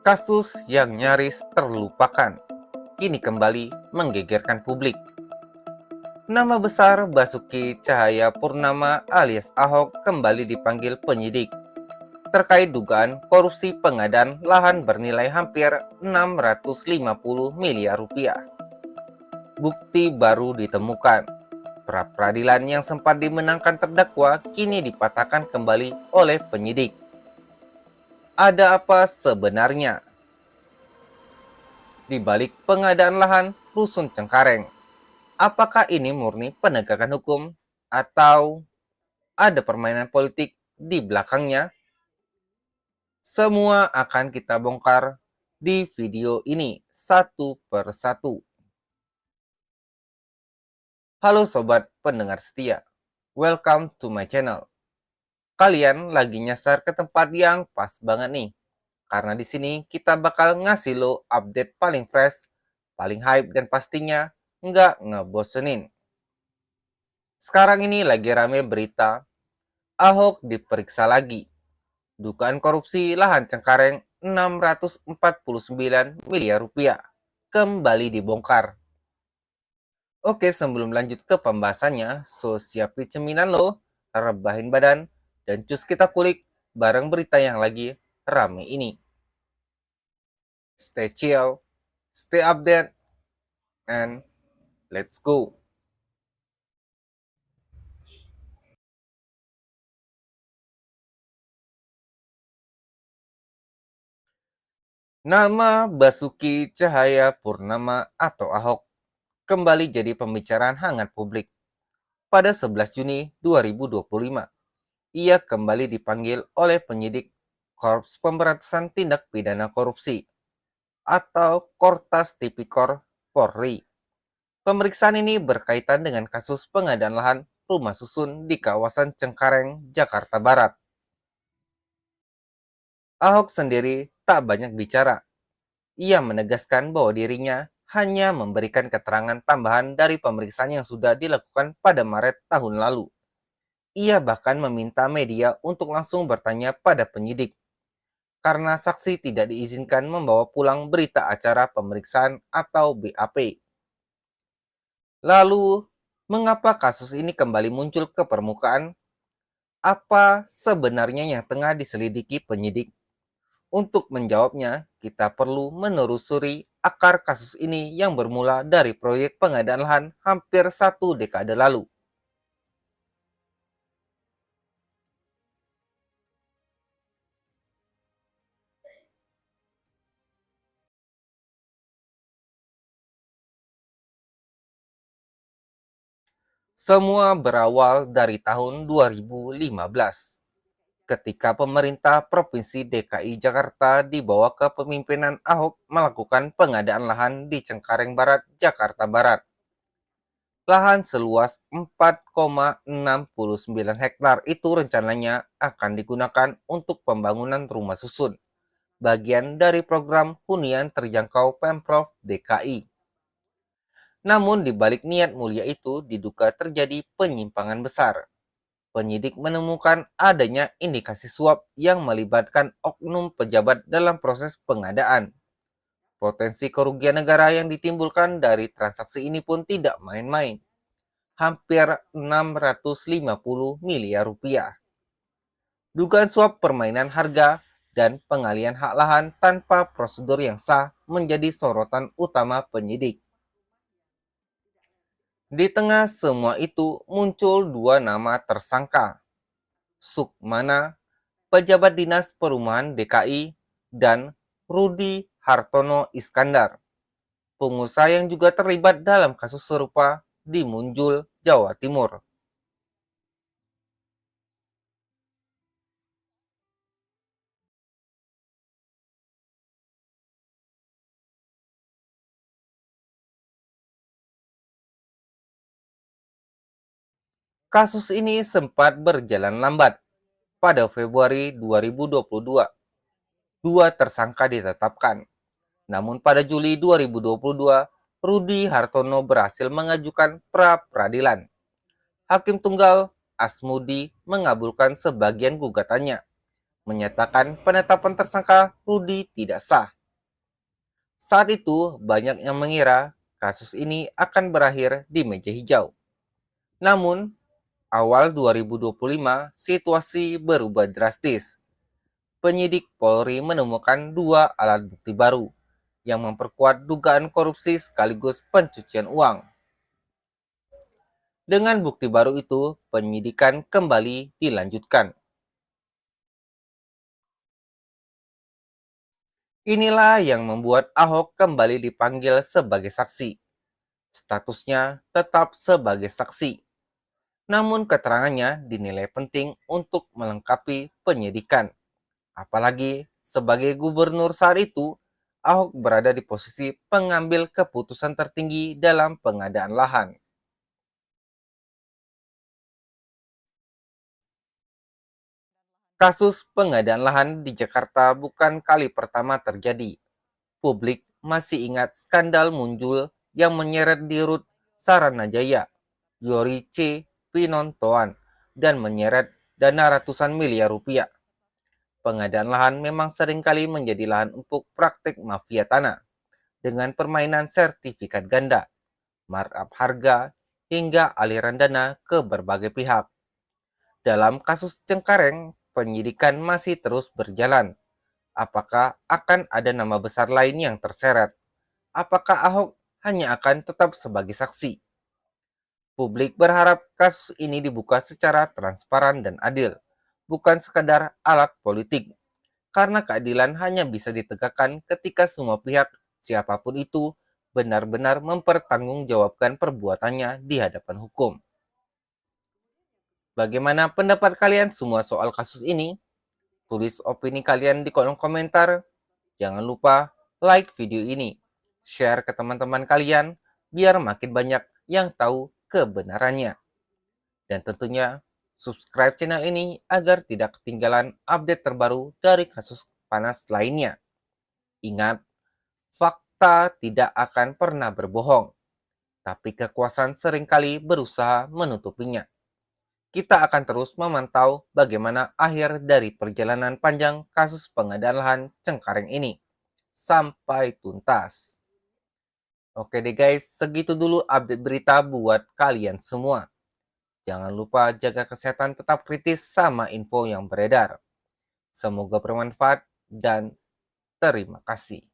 Kasus yang nyaris terlupakan kini kembali menggegerkan publik. Nama besar Basuki Cahayapurnama alias Ahok kembali dipanggil penyidik terkait dugaan korupsi pengadaan lahan bernilai hampir 650 miliar rupiah. Bukti baru ditemukan. Pra-peradilan yang sempat dimenangkan terdakwa kini dipatahkan kembali oleh penyidik. Ada apa sebenarnya di balik pengadaan lahan Rusun Cengkareng? Apakah ini murni penegakan hukum atau ada permainan politik di belakangnya? Semua akan kita bongkar di video ini satu per satu. Halo sobat pendengar setia, welcome to my channel. Kalian lagi nyasar ke tempat yang pas banget nih. Karena di sini kita bakal ngasih lo update paling fresh, paling hype dan pastinya nggak ngebosenin. Sekarang ini lagi rame berita Ahok diperiksa lagi. Dugaan korupsi lahan Cengkareng 649 miliar rupiah kembali dibongkar. Oke, sebelum lanjut ke pembahasannya, so siapin cemilan lo, rebahin badan, dan cus kita kulik bareng berita yang lagi rame ini. Stay chill, stay update, and let's go. Nama Basuki Cahayapurnama atau Ahok kembali jadi pembicaraan hangat publik. Pada 11 Juni 2025, ia kembali dipanggil oleh penyidik Korps Pemberantasan Tindak Pidana Korupsi atau Kortas Tipikor Polri. Pemeriksaan ini berkaitan dengan kasus pengadaan lahan rumah susun di kawasan Cengkareng, Jakarta Barat. Ahok sendiri tak banyak bicara. Ia menegaskan bahwa dirinya hanya memberikan keterangan tambahan dari pemeriksaan yang sudah dilakukan pada Maret tahun lalu. Ia bahkan meminta media untuk langsung bertanya pada penyidik, karena saksi tidak diizinkan membawa pulang berita acara pemeriksaan atau BAP. Lalu, mengapa kasus ini kembali muncul ke permukaan? Apa sebenarnya yang tengah diselidiki penyidik? Untuk menjawabnya, kita perlu menelusuri akar kasus ini yang bermula dari proyek pengadaan lahan hampir 1 dekade lalu. Semua berawal dari tahun 2015, ketika pemerintah Provinsi DKI Jakarta di bawah kepemimpinan Ahok melakukan pengadaan lahan di Cengkareng Barat, Jakarta Barat. Lahan seluas 4,69 hektar itu rencananya akan digunakan untuk pembangunan rumah susun, bagian dari program hunian terjangkau Pemprov DKI. Namun di balik niat mulia itu diduga terjadi penyimpangan besar. Penyidik menemukan adanya indikasi suap yang melibatkan oknum pejabat dalam proses pengadaan. Potensi kerugian negara yang ditimbulkan dari transaksi ini pun tidak main-main. Hampir 650 miliar rupiah. Dugaan suap permainan harga dan pengalian hak lahan tanpa prosedur yang sah menjadi sorotan utama penyidik. Di tengah semua itu muncul dua nama tersangka, Sukmana, pejabat Dinas Perumahan DKI, dan Rudi Hartono Iskandar, pengusaha yang juga terlibat dalam kasus serupa di Munjul, Jawa Timur. Kasus ini sempat berjalan lambat. Pada Februari 2022, dua tersangka ditetapkan. Namun pada Juli 2022, Rudi Hartono berhasil mengajukan pra-peradilan. Hakim Tunggal Asmudi mengabulkan sebagian gugatannya, menyatakan penetapan tersangka Rudi tidak sah. Saat itu, banyak yang mengira kasus ini akan berakhir di meja hijau. Namun, awal 2025, situasi berubah drastis. Penyidik Polri menemukan dua alat bukti baru yang memperkuat dugaan korupsi sekaligus pencucian uang. Dengan bukti baru itu, penyidikan kembali dilanjutkan. Inilah yang membuat Ahok kembali dipanggil sebagai saksi. Statusnya tetap sebagai saksi. Namun keterangannya dinilai penting untuk melengkapi penyidikan. Apalagi sebagai gubernur saat itu, Ahok berada di posisi pengambil keputusan tertinggi dalam pengadaan lahan. Kasus pengadaan lahan di Jakarta bukan kali pertama terjadi. Publik masih ingat skandal muncul yang menyeret Dirut Saranajaya, Yori C. Pinontoan, dan menyeret dana ratusan miliar rupiah. Pengadaan lahan memang seringkali menjadi lahan empuk praktik mafia tanah dengan permainan sertifikat ganda, markup harga, hingga aliran dana ke berbagai pihak. Dalam kasus Cengkareng, penyidikan masih terus berjalan. Apakah akan ada nama besar lain yang terseret? Apakah Ahok hanya akan tetap sebagai saksi? Publik berharap kasus ini dibuka secara transparan dan adil, bukan sekadar alat politik. Karena keadilan hanya bisa ditegakkan ketika semua pihak, siapapun itu, benar-benar mempertanggungjawabkan perbuatannya di hadapan hukum. Bagaimana pendapat kalian semua soal kasus ini? Tulis opini kalian di kolom komentar. Jangan lupa like video ini, share ke teman-teman kalian, biar makin banyak yang tahu kebenarannya. Dan tentunya subscribe channel ini agar tidak ketinggalan update terbaru dari kasus panas lainnya. Ingat, fakta tidak akan pernah berbohong, tapi kekuasaan seringkali berusaha menutupinya. Kita akan terus memantau bagaimana akhir dari perjalanan panjang kasus pengadaan lahan Cengkareng ini sampai tuntas. Oke deh guys, segitu dulu update berita buat kalian semua. Jangan lupa jaga kesehatan, tetap kritis sama info yang beredar. Semoga bermanfaat dan terima kasih.